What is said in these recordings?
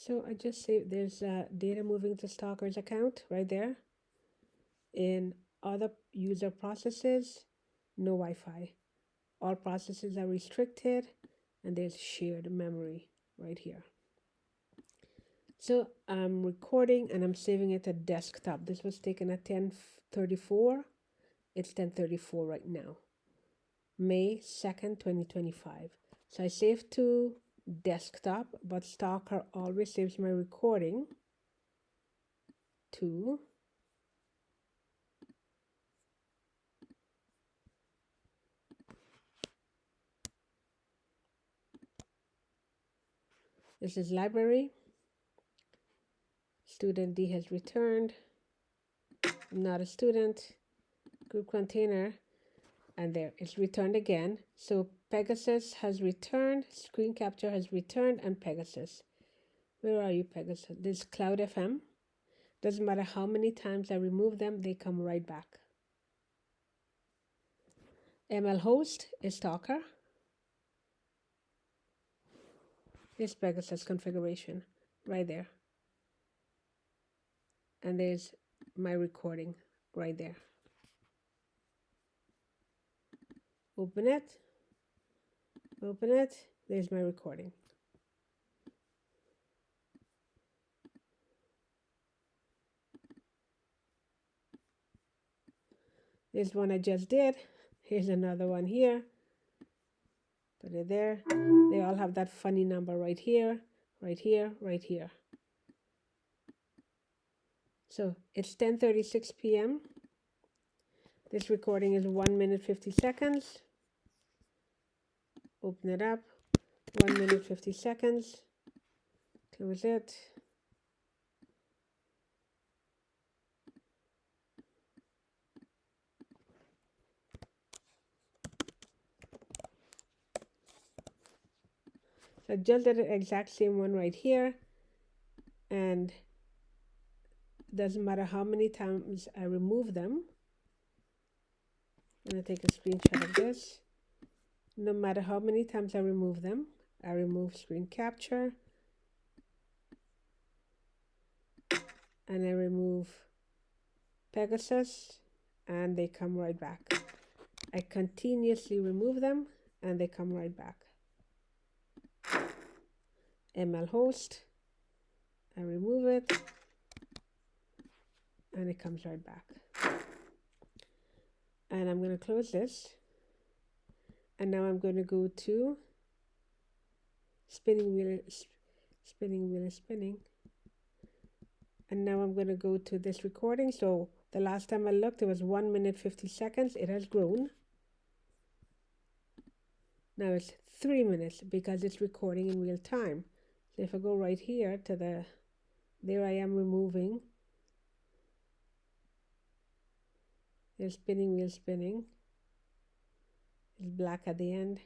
So I just saved, there's data moving to stalker's account right there. In other user processes, no Wi-Fi. All processes are restricted, and there's shared memory right here. So I'm recording and I'm saving it at desktop. This was taken at 10:34. It's 10:34 right now. May 2nd, 2025. So I saved to desktop, but Stalker always saves my recording to this is library. Student D has returned. I'm not a student. Group container. And there, it's returned again. So Pegasus has returned, screen capture has returned, and Pegasus. Where are you, Pegasus? This is Cloud FM. Doesn't matter how many times I remove them, they come right back. ML host is Stalker. Here's Pegasus configuration right there. And there's my recording right there. Open it. Open it. There's my recording. There's one I just did. Here's another one here. Put it there. They all have that funny number right here, right here, right here. So it's 10:36 p.m. This recording is 1 minute 50 seconds. Open it up. 1 minute 50 seconds. Close it. So I just did the exact same one right here, and it doesn't matter how many times I remove them. I'm going to take a screenshot of this. No matter how many times I remove them, I remove screen capture, and I remove Pegasus, and they come right back. I continuously remove them, and they come right back. ML host, I remove it, and it comes right back. And I'm going to close this, and now I'm going to go to spinning wheel is spinning, and now I'm going to go to this recording. So the last time I looked, it was 1 minute 50 seconds. It has grown. Now it's 3 minutes because it's recording in real time. So if I go right here to there I am removing. There's spinning wheel spinning. It's black at the end.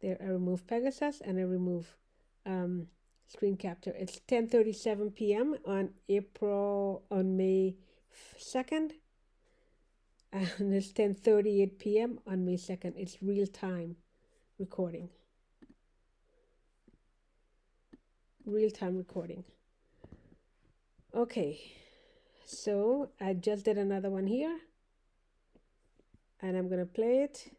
There I remove Pegasus and I remove screen capture. It's 10:37 p.m. on May 2nd. And it's 10:38 p.m. on May 2nd. It's real time recording. Real time recording. Okay, so I just did another one here, and I'm gonna play it.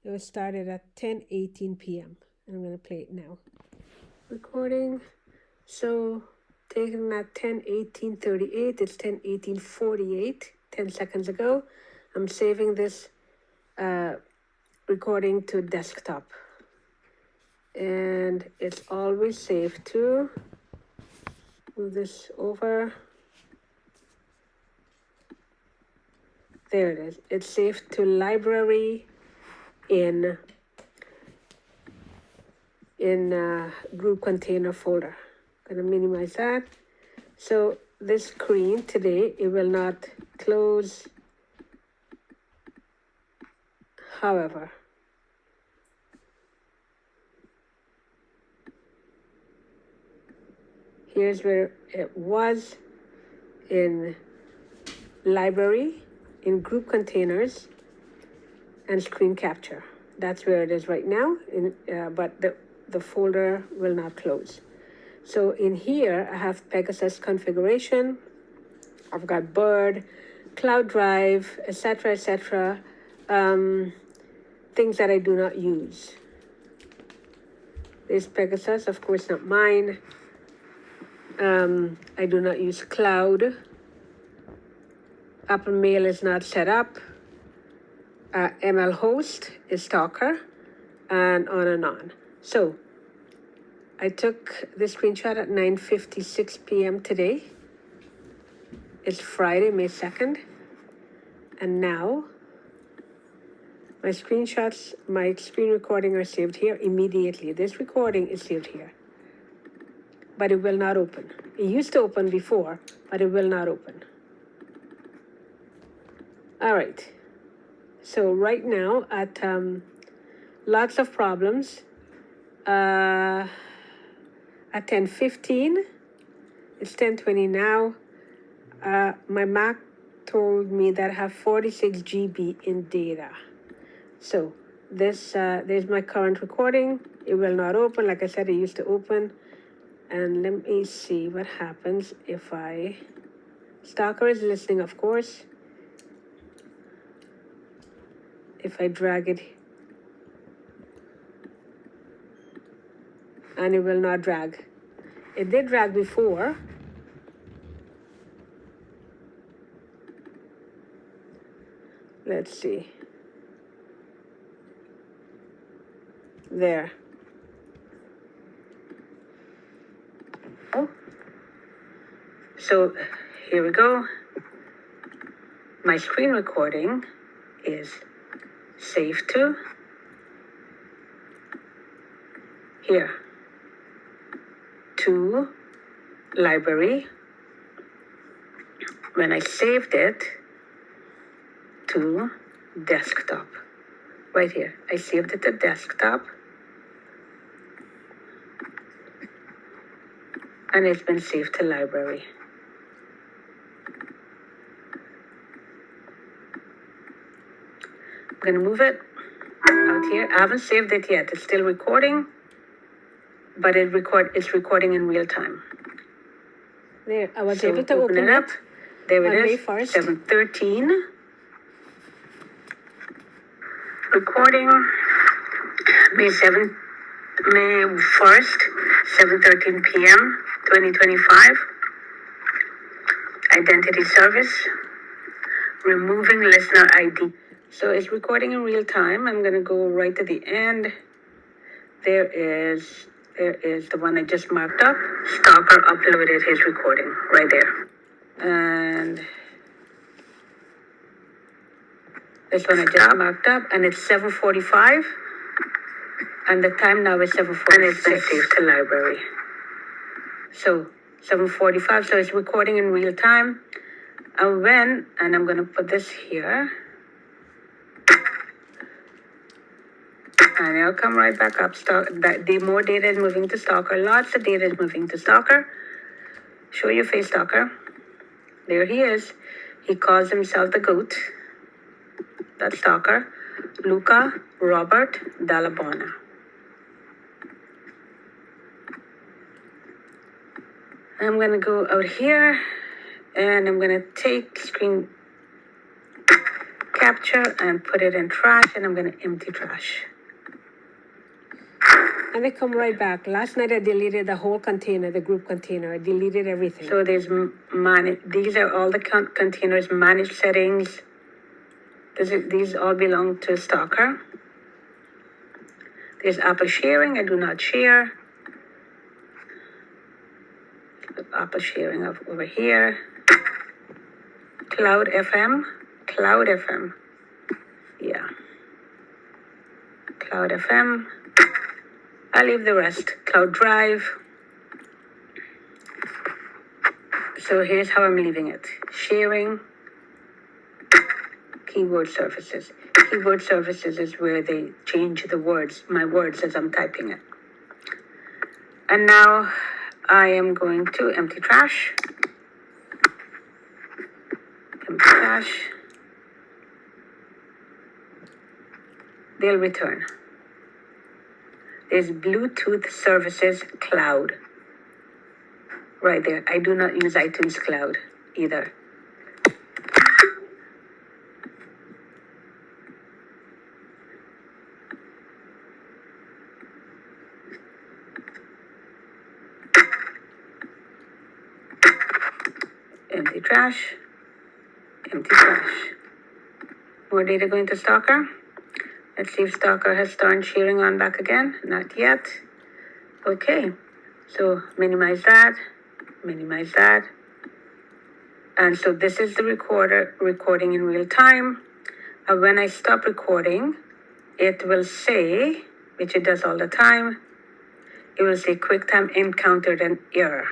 It was started at 10:18 p.m. and I'm gonna play it now. Recording. So taken at 10:18:38. It's 10:18:48. 10 seconds ago. I'm saving this recording to desktop, and it's always saved to. Move this over. There it is. It's saved to library in group container folder. I'm gonna minimize that. So this screen today, it will not close. However, here's where it was in library, in group containers, and screen capture. That's where it is right now, but the folder will not close. So in here, I have Pegasus configuration. I've got Bird, Cloud Drive, etc., etc. Things that I do not use. There's Pegasus, of course, not mine. I do not use Cloud. Apple Mail is not set up. ML Host is Stalker, and on and on. So I took this screenshot at 9:56 p.m. today. It's Friday, May 2nd. And now my screenshots, my screen recording are saved here immediately. This recording is saved here, but it will not open. It used to open before, but it will not open. All right. So right now at lots of problems. At 10:15, it's 10:20 now. My Mac told me that I have 46 GB in data. So this there's my current recording. It will not open. Like I said, it used to open. And let me see what happens if Stalker is listening, of course. If I drag it, and it will not drag. It did drag before. Let's see. There. Oh. So here we go. My screen recording is saved to here. To library. When I saved it to desktop, right here, I saved it to desktop, and it's been saved to library. I'm gonna move it out here. I haven't saved it yet. It's still recording, but it's recording in real time. There, I was able to open it up. There it is, 7:13. Recording May 1st, 7:13 p.m., 2025. Identity service. Removing listener ID. So it's recording in real time. I'm going to go right to the end. There is the one I just marked up. Stalker uploaded his recording right there. And this one I just marked up, and it's 7:45. And the time now is 7:46. And it's been saved to library. So 7:45, so it's recording in real time. And I'm going to put this here. And it'll come right back up. The more data is moving to Stalker. Lots of data is moving to Stalker. Show your face, Stalker. There he is. He calls himself the GOAT. That's Stalker. Luca, Robert, Dalla Bona. I'm going to go out here. And I'm going to take screen capture and put it in trash. And I'm going to empty trash. And they come right back. Last night I deleted the whole container, the group container. I deleted everything. So there's these are all the containers, managed settings. These all belong to Stalker. There's Apple sharing. I do not share. Apple sharing over here. Cloud FM. Yeah. Cloud FM. I'll leave the rest. Cloud Drive. So here's how I'm leaving it. Sharing. Keyboard services. Keyboard services is where they change the words, my words as I'm typing it. And now I am going to empty trash. Empty trash. They'll return. There's Bluetooth services cloud. right there. I do not use iTunes Cloud either. Empty trash, empty trash. More data going to Stalker. Let's see if Stalker has started sharing on back again. Not yet. Okay, so minimize that, minimize that. And so this is the recorder recording in real time. And when I stop recording, it will say, which it does all the time, it will say QuickTime encountered an error.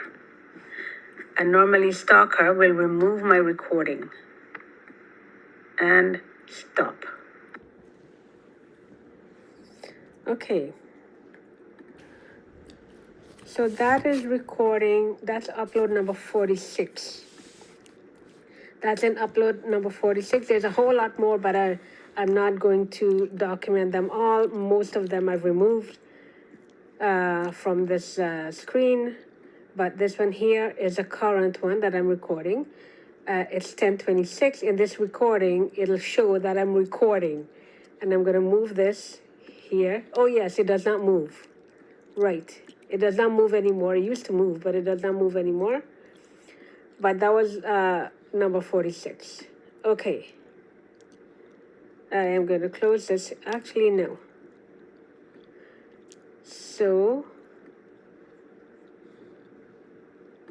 And normally Stalker will remove my recording and stop. Okay. So that is recording, that's upload number 46. That's in upload number 46. There's a whole lot more, but I'm not going to document them all. Most of them I've removed from this screen. But this one here is a current one that I'm recording. It's 10:26. In this recording, it'll show that I'm recording. And I'm going to move this here. Oh, yes, it does not move. Right. It does not move anymore. It used to move, but it does not move anymore. But that was number 46. Okay. I am going to close this. Actually, no. So,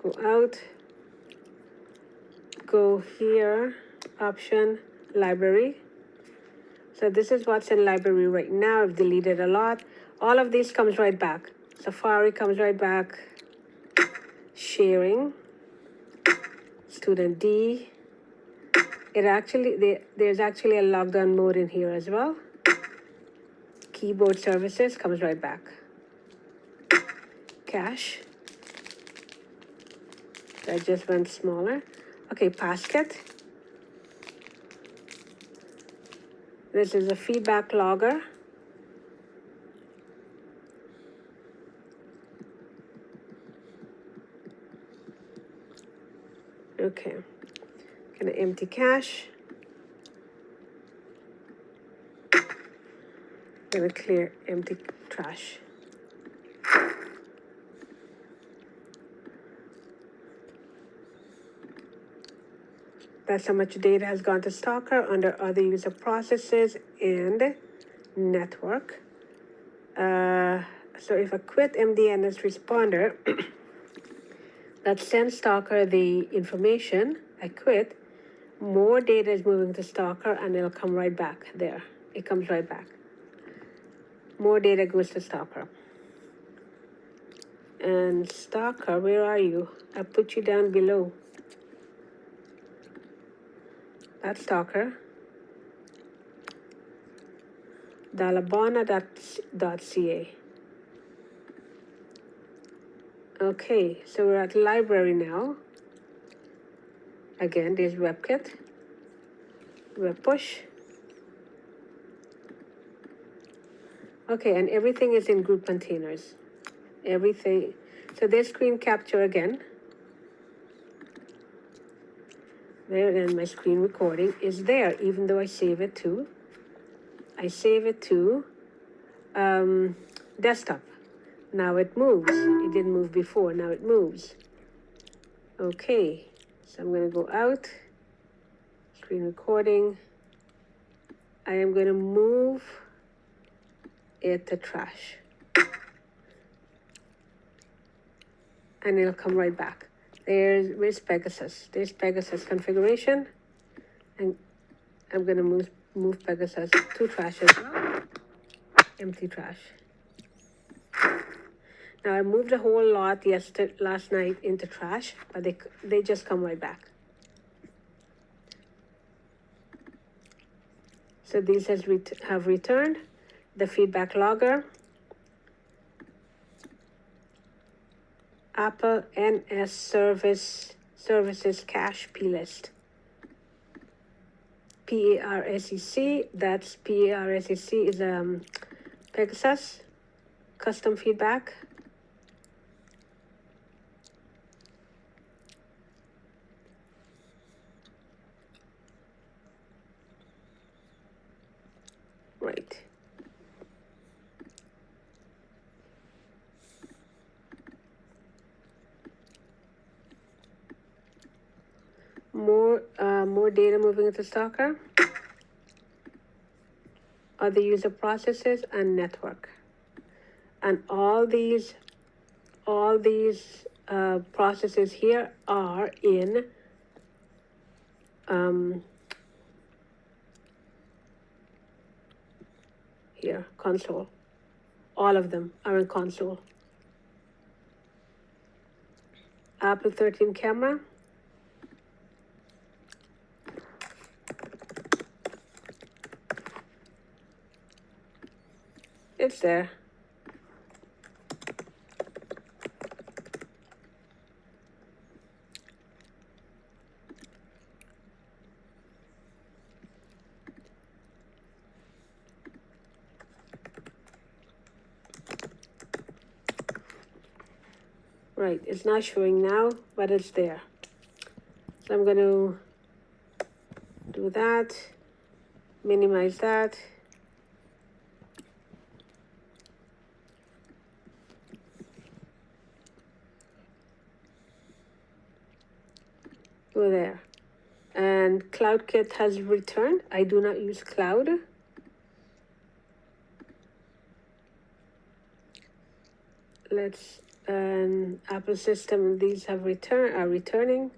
go out. Go here, option, library. So this is what's in library right now. I've deleted a lot. All of these comes right back. Safari comes right back. Sharing. Student D. There's actually a lockdown mode in here as well. Keyboard services comes right back. Cache. That just went smaller. Okay, Passkit. This is a feedback logger. Okay, gonna empty cache. Gonna clear empty trash. That's how much data has gone to Stalker under other user processes and network. So if I quit MDNS responder, that sends Stalker the information, I quit, more data is moving to Stalker and it'll come right back there. It comes right back. More data goes to Stalker. And Stalker, where are you? I put you down below. That's Stalker. Dalla Bona.ca. Okay, so we're at library now. Again, there's WebKit, Web Push. Okay, and everything is in group containers. Everything. So there's screen capture again. There, and my screen recording is there, even though I save it to desktop. Now it moves. It didn't move before. Now it moves. Okay, so I'm going to go out. Screen recording. I am going to move it to trash. And it'll come right back. Where's Pegasus? There's Pegasus configuration. And I'm going to move Pegasus to trash as well. Empty trash. Now I moved a whole lot last night into trash, but they just come right back. So these have returned. The feedback logger. Apple NS services cache plist. PARSEC, that's PARSEC is Pegasus custom feedback. more data moving into Stalker, other user processes, and network. And all these processes here are in here, console. All of them are in console. Apple 13 camera. It's there. Right, it's not showing now, but it's there. So I'm going to do that, minimize that. Go there. And CloudKit has returned. I do not use cloud. Let's Apple system, these are returning.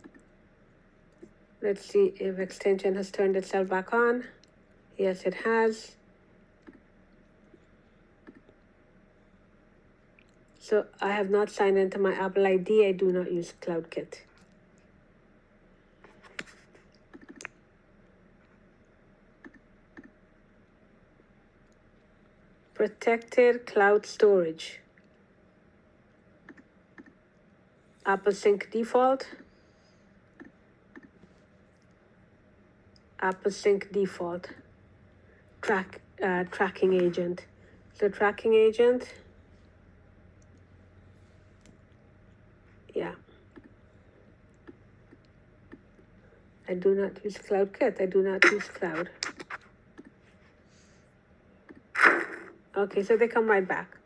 Let's see if extension has turned itself back on. Yes, it has. So I have not signed into my Apple ID. I do not use CloudKit. Protected cloud storage. Apple Sync default. Apple Sync default. Tracking agent. So tracking agent. Yeah. I do not use CloudKit. I do not use cloud. Okay, so they come right back.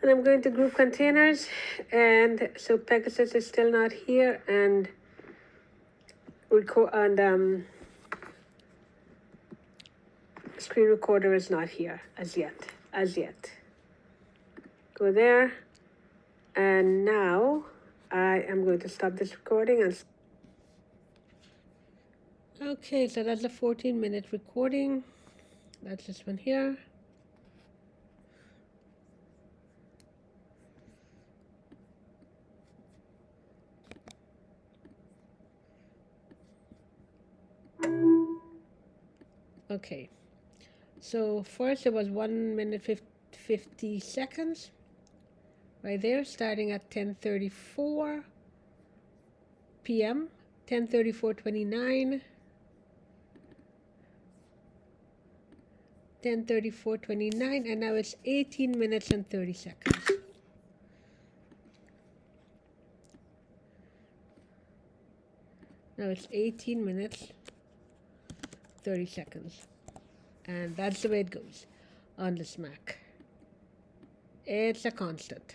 And I'm going to group containers. And so Pegasus is still not here, and screen recorder is not here as yet. Go there. And now I am going to stop this recording and okay, so that's a 14-minute recording. That's this one here. Okay, so first it was 1 minute 50 seconds right there, starting at 10:34 p.m. 10:34:29, 10:34:29, and now it's 18 minutes and 30 seconds. Now it's 18 minutes 30 seconds, and that's the way it goes on this Mac. It's a constant.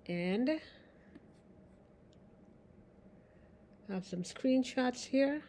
And I have some screenshots here.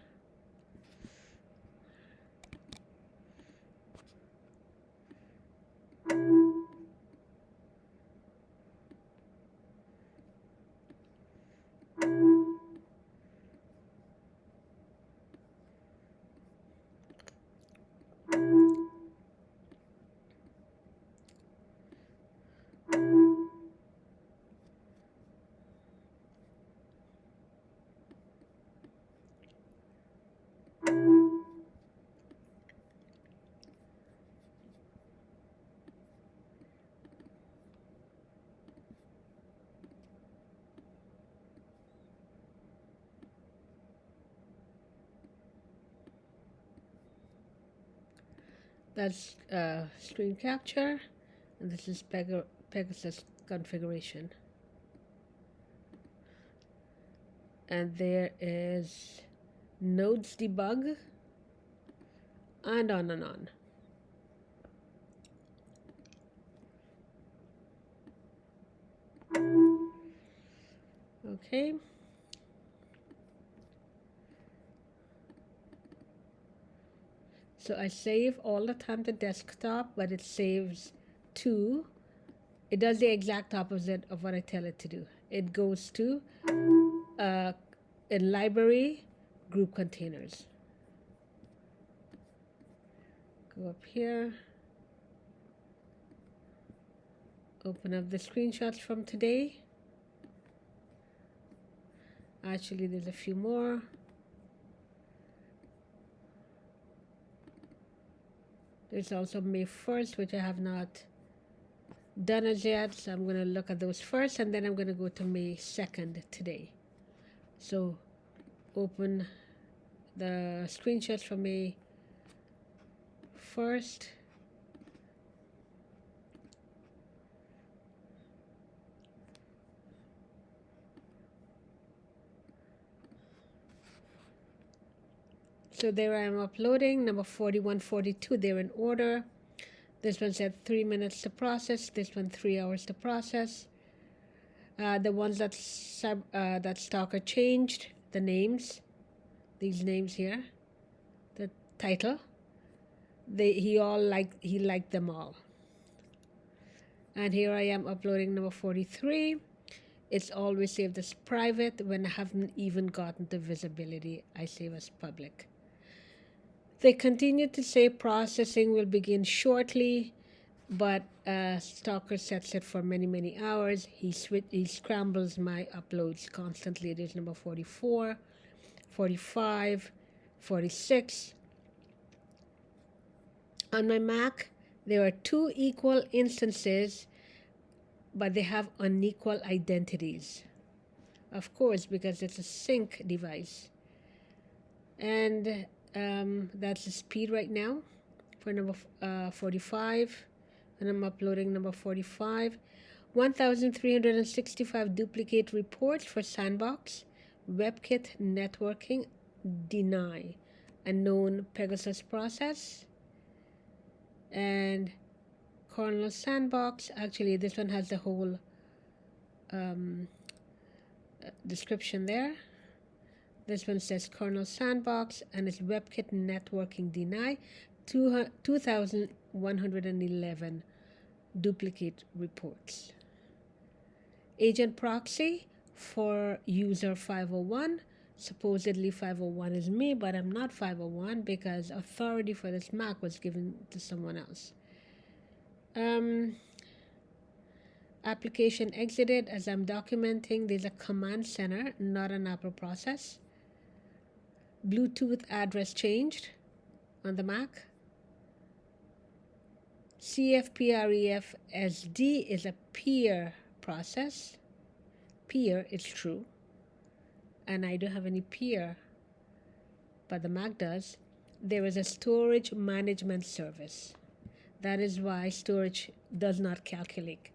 That's screen capture, and this is Pegasus configuration. And there is nodes debug, and on and on. Okay. So I save all the time to desktop, but it saves to, it does the exact opposite of what I tell it to do. It goes to in library, group containers. Go up here, open up the screenshots from today. Actually, there's a few more. There's also May 1st, which I have not done as yet. So I'm going to look at those first, and then I'm going to go to May 2nd today. So open the screenshots from May 1st. So there I am uploading, number 41, 42, they're in order. This one said 3 minutes to process, this one 3 hours to process. The ones that Stalker changed, the names, these names here, the title, he liked them all. And here I am uploading number 43. It's always saved as private. When I haven't even gotten to visibility, I save as public. They continue to say processing will begin shortly, but Stalker sets it for many, many hours. He scrambles my uploads constantly. There's number 44, 45, 46. On my Mac, there are 2 equal instances, but they have unequal identities. Of course, because it's a sync device. And that's the speed right now for number 45, and I'm uploading number 45. 1,365 duplicate reports for Sandbox, WebKit networking, deny, unknown Pegasus process, and kernel Sandbox. Actually, this one has the whole description there. This one says kernel Sandbox, and it's WebKit networking deny, 2,111 duplicate reports. Agent proxy for user 501. Supposedly 501 is me, but I'm not 501 because authority for this Mac was given to someone else. Application exited. As I'm documenting, there's a command center, not an Apple process. Bluetooth address changed on the Mac. CFPREFSD is a peer process. Peer is true. And I don't have any peer, but the Mac does. There is a storage management service. That is why storage does not calculate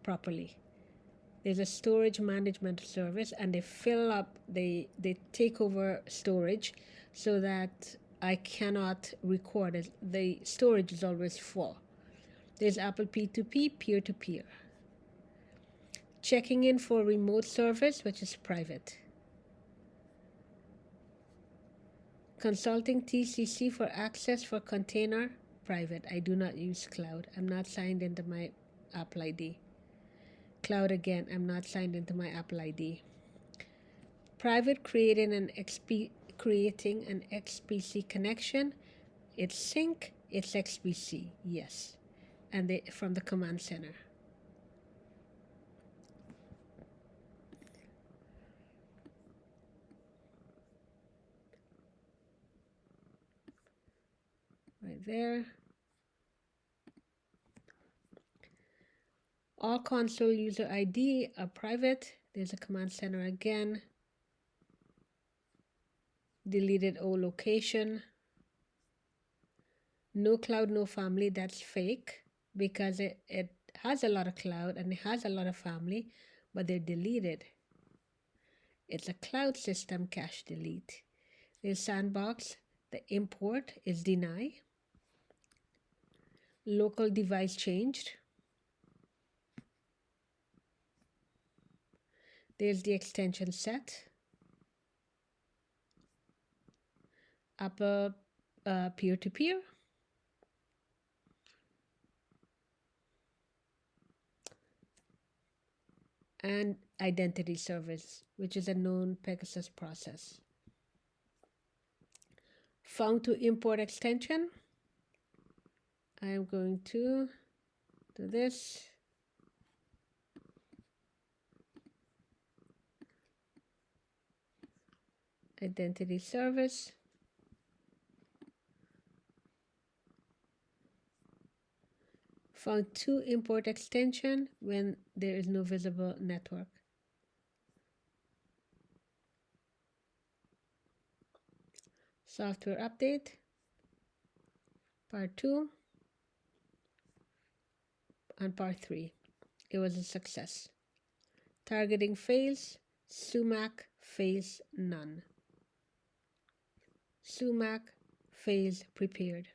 properly. There's a storage management service, and they fill up, they take over storage so that I cannot record it. The storage is always full. There's Apple P2P, peer-to-peer. Checking in for remote service, which is private. Consulting TCC for access for container, private. I do not use cloud. I'm not signed into my Apple ID. Cloud again, I'm not signed into my Apple ID. Private, creating an XPC connection. It's sync, it's XPC, yes. And from the command center. Right there. All console user ID are private. There's a command center again. Deleted all location. No cloud, no family. That's fake because it has a lot of cloud and it has a lot of family, but they're deleted. It's a cloud system cache delete. There's Sandbox. The import is deny. Local device changed. There's the extension set. Apple peer-to-peer. and identity service, which is a known Pegasus process. Found to import extension. I am going to do this. Identity service. Found to import extension when there is no visible network. Software update. Part 2 and part 3. It was a success. Targeting fails. Sumac fails none. Sumac fails prepared.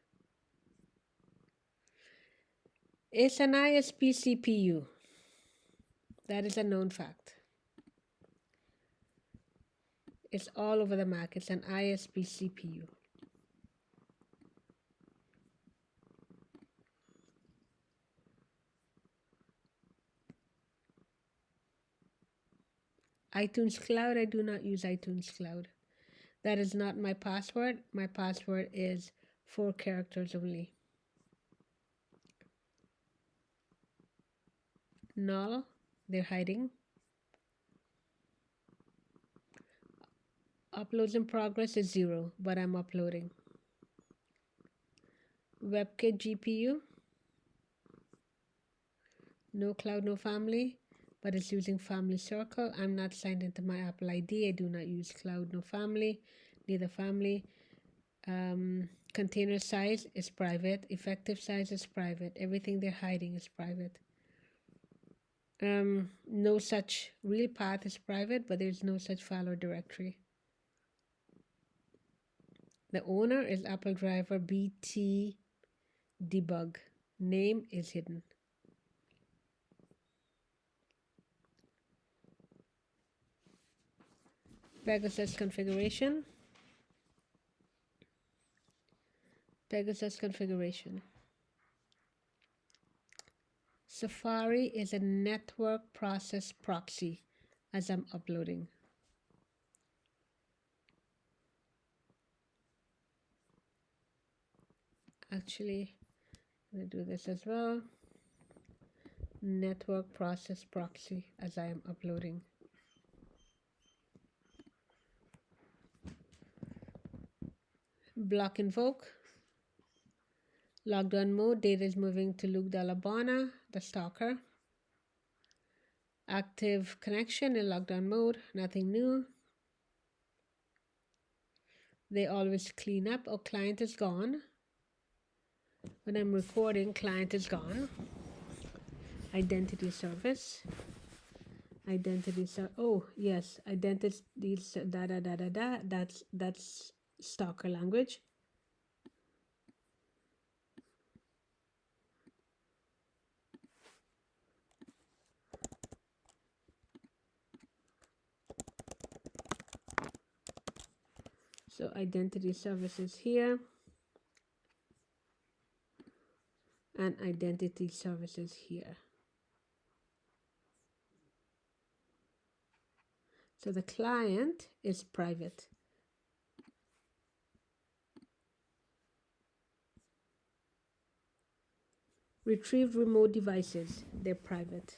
It's an ISP CPU. That is a known fact. It's all over the Mac. It's an ISP CPU. iTunes Cloud, I do not use iTunes Cloud. That is not my password. My password is 4 characters only. Null, they're hiding. Uploads in progress is 0, but I'm uploading. WebKit GPU, no cloud, no family, but it's using family circle. I'm not signed into my Apple ID. I do not use cloud, no family, neither family. Container size is private. Effective size is private. Everything they're hiding is private. No such real path is private, but there's no such file or directory. The owner is Apple driver BT debug. Name is hidden. Pegasus configuration. Pegasus configuration. Safari is a network process proxy as I'm uploading. Actually, I'm going to do this as well. Network process proxy as I am uploading. Block invoke. Lockdown mode, data is moving to Dalla Bona, the stalker. Active connection in lockdown mode, nothing new. They always clean up. Oh, client is gone. When I'm recording, client is gone. Identity service. Identity oh yes, identity that's stalker language. So identity services here and identity services here. So the client is private. Retrieved remote devices, they're private.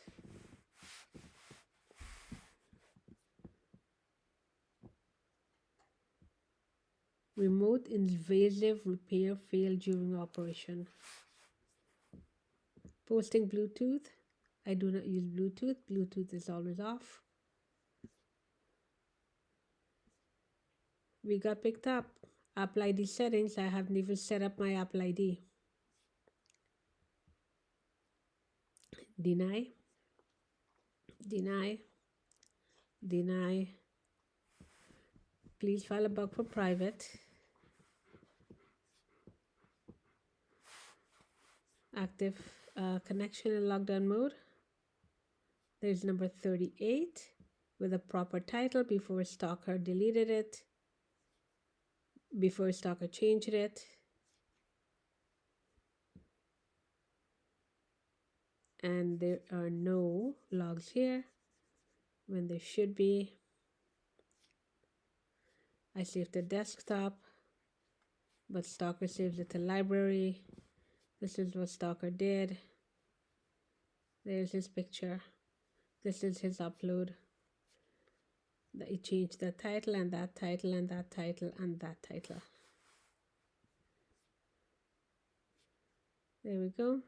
Remote invasive repair failed during operation. Posting Bluetooth. I do not use Bluetooth. Bluetooth is always off. We got picked up. Apple ID settings. I haven't even set up my Apple ID. Deny. Deny. Deny. Please file a bug for private. Active connection in lockdown mode. There's number 38 with a proper title before stalker deleted it, before stalker changed it. And there are no logs here. when they should be. I saved the desktop, but Stalker saves it to library. This is what Stalker did. There's his picture. This is his upload. He changed the title and that title and that title and that title. There we go.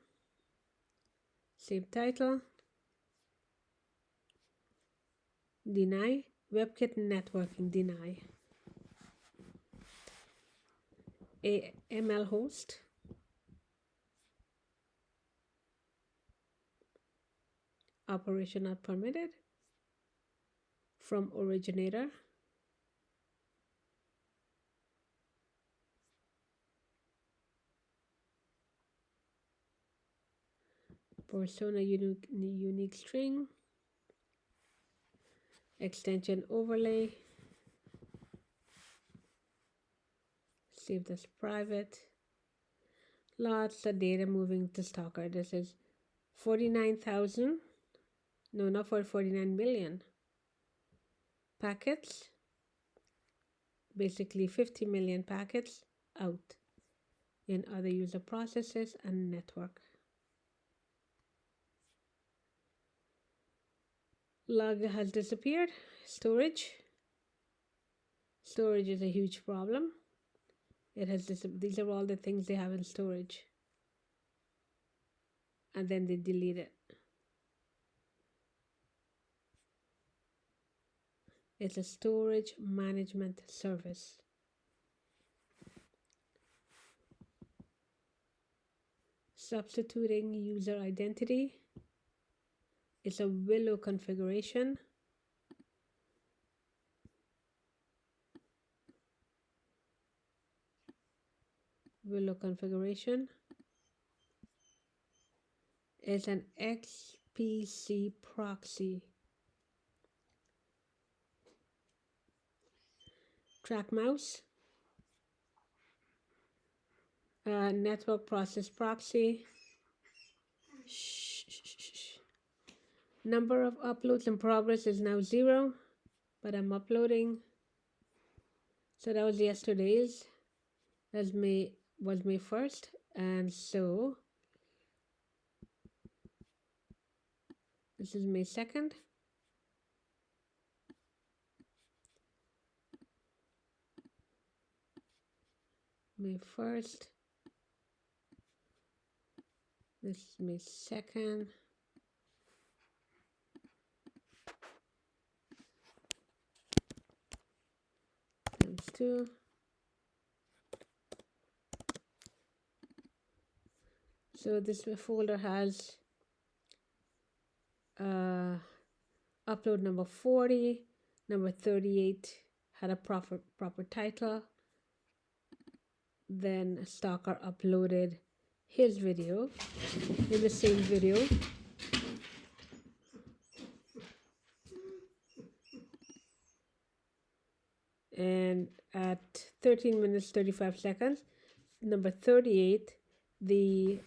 Save title. Deny. WebKit networking deny. AML host. Operation not permitted. From originator. Persona unique string. Extension overlay. Save this private. Lots of data moving to Stalker. This is 49,000. No, not for 49 million packets. Basically 50 million packets out in other user processes and network. Log has disappeared. Storage. Storage is a huge problem. It has these are all the things they have in storage. And then they delete it. It's a storage management service. Substituting user identity. It's a Willow configuration. Willow configuration is an XPC proxy. Track mouse. Network process proxy. Number of uploads in progress is now 0, but I'm uploading. So that was yesterday's. That was May 1st, and so this is May 2nd. May 1st. This is May 2nd. Times 2. So this folder has upload number 40, number 38 had a proper title. Then Stalker uploaded his video in the same video. And at 13 minutes 35 seconds, number 38, the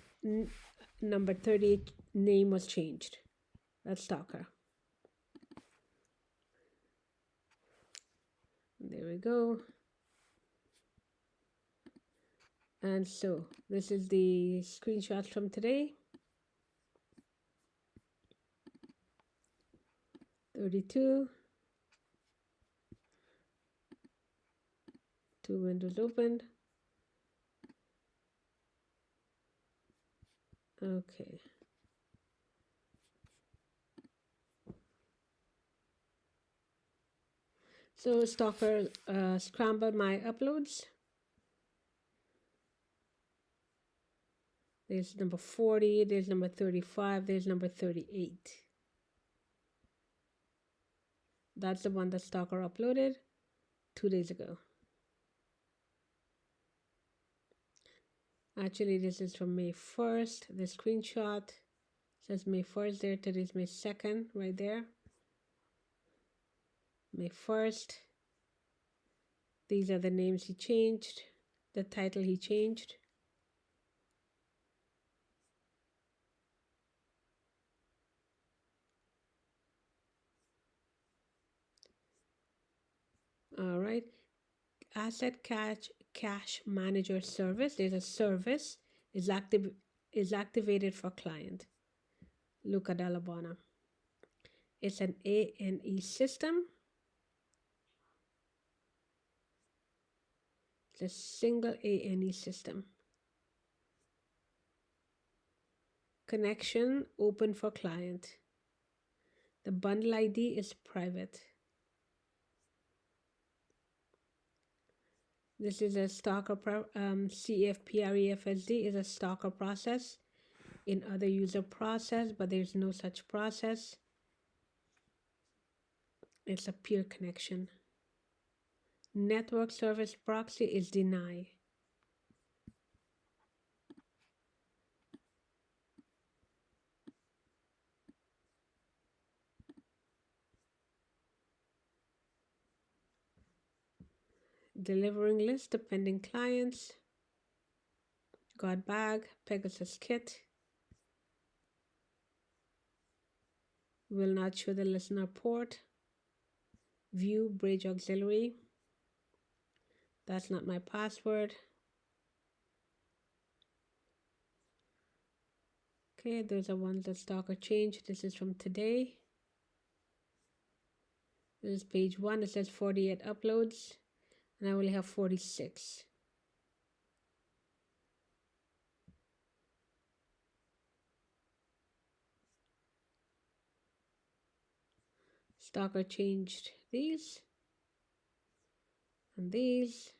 number 38 name was changed. That's Stalker. There we go. And so this is the screenshots from today. 32. 2 windows opened. Okay. So Stalker scrambled my uploads. There's number 40, there's number 35, there's number 38. That's the one that Stalker uploaded 2 days ago. Actually, this is from May 1st. The screenshot says May 1st there. Today's May 2nd, right there. May 1st. These are the names he changed, the title he changed. All right. Asset cache manager service. There's a service is activated for client. Look at Dalla Bona. It's an ANE system. It's a single ANE system. Connection open for client. The bundle ID is private. This is a stalker, CFPREFSD is a stalker process in other user process, but there's no such process. It's a peer connection. Network service proxy is deny. Delivering list to pending clients. God bag, Pegasus kit. Will not show the listener port. View bridge auxiliary. That's not my password. Okay, those are ones that stalker changed. This is from today. This is page 1. It says 48 uploads, and I only have 46. Stalker changed these and these.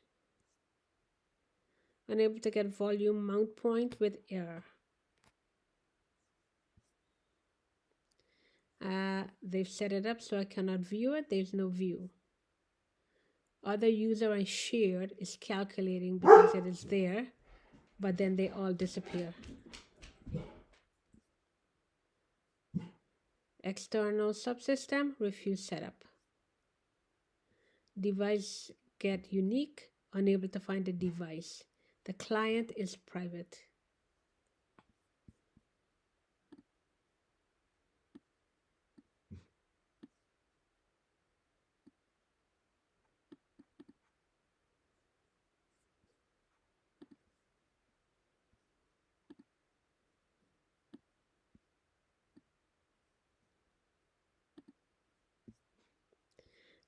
Unable to get volume mount point with error. They've set it up so I cannot view it. There's no view. Other user and shared is calculating because it is there, but then they all disappear. External subsystem, refuse setup. Device get unique, unable to find the device. The client is private.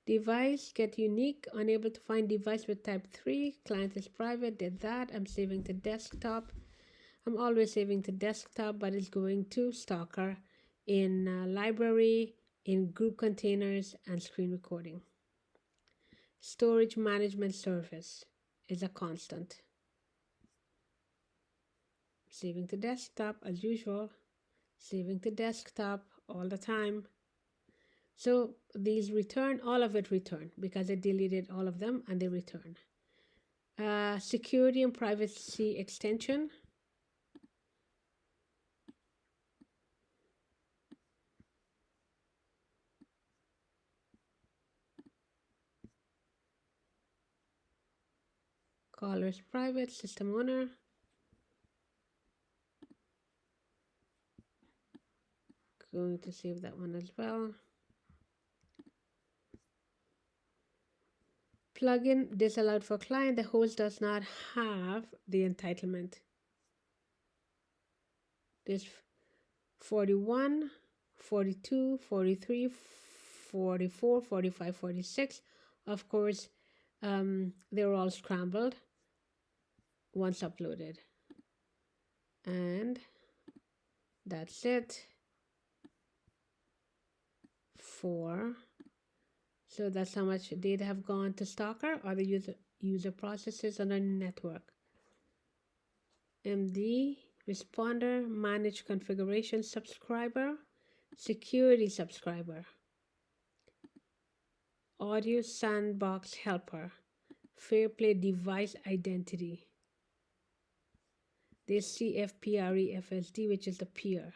Device get unique, unable to find device with type 3. Client is private, did that. I'm saving to desktop. I'm always saving to desktop, but it's going to stalker in library, in group containers, and screen recording. Storage management service is a constant. Saving to desktop as usual. Saving to desktop all the time. So these return, all of it return because I deleted all of them and they return. Security and privacy extension. Caller is private, system owner. Going to save that one as well. Plugin disallowed for client. The host does not have the entitlement. There's 41, 42, 43, 44, 45, 46. Of course, they're all scrambled once uploaded. And that's it. 4. So that's how much data have gone to stalker or the user processes on a network. MD, responder, manage configuration subscriber, security subscriber, audio sandbox helper, fair play device identity. This CFPREFSD, which is the peer.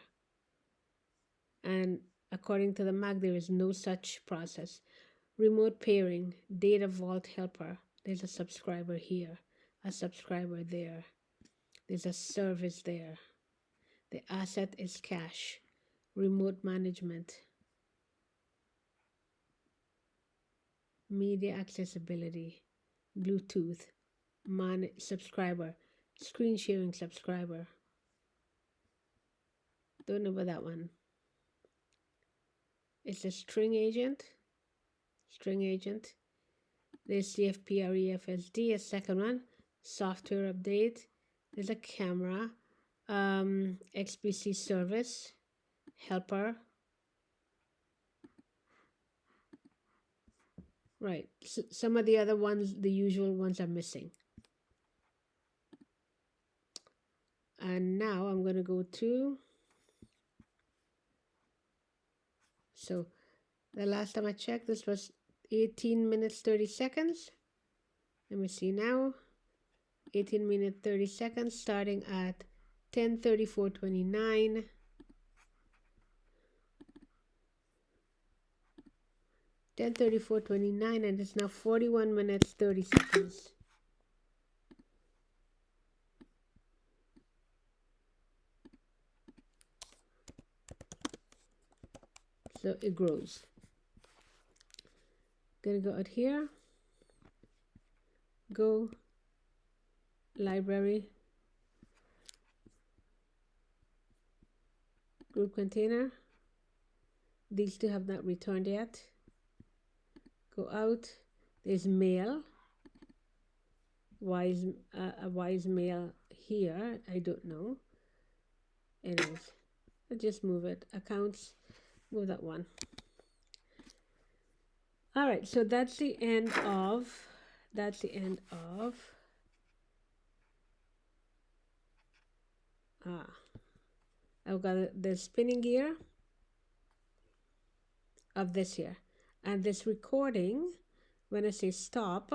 And according to the Mac, there is no such process. Remote pairing, data vault helper. There's a subscriber here, a subscriber there. There's a service there. The asset is cache. Remote management. media accessibility, Bluetooth, subscriber, screen sharing subscriber. Don't know about that one. It's a string agent. There's CFP-REFSD, a second one. Software update. There's a camera. XPC service. Helper. Right. So some of the other ones, the usual ones, are missing. And now I'm going to go to, so the last time I checked, this was 18 minutes 30 seconds. Let me see now. 18 minutes 30 seconds starting at 10:34:29. 10:34:29, and it's now 41 minutes 30 seconds. So it grows. Gonna go out here. Go library, group container. These two have not returned yet. Go out. There's mail. Why is mail here? I don't know. Anyways, I'll just move it. Accounts, move that one. All right, so that's the end of I've got the spinning gear of this here, and this recording, when I say stop,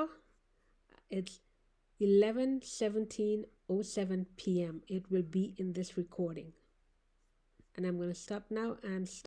it's 11:17:07 p.m. It will be in this recording, and I'm going to stop now and stop.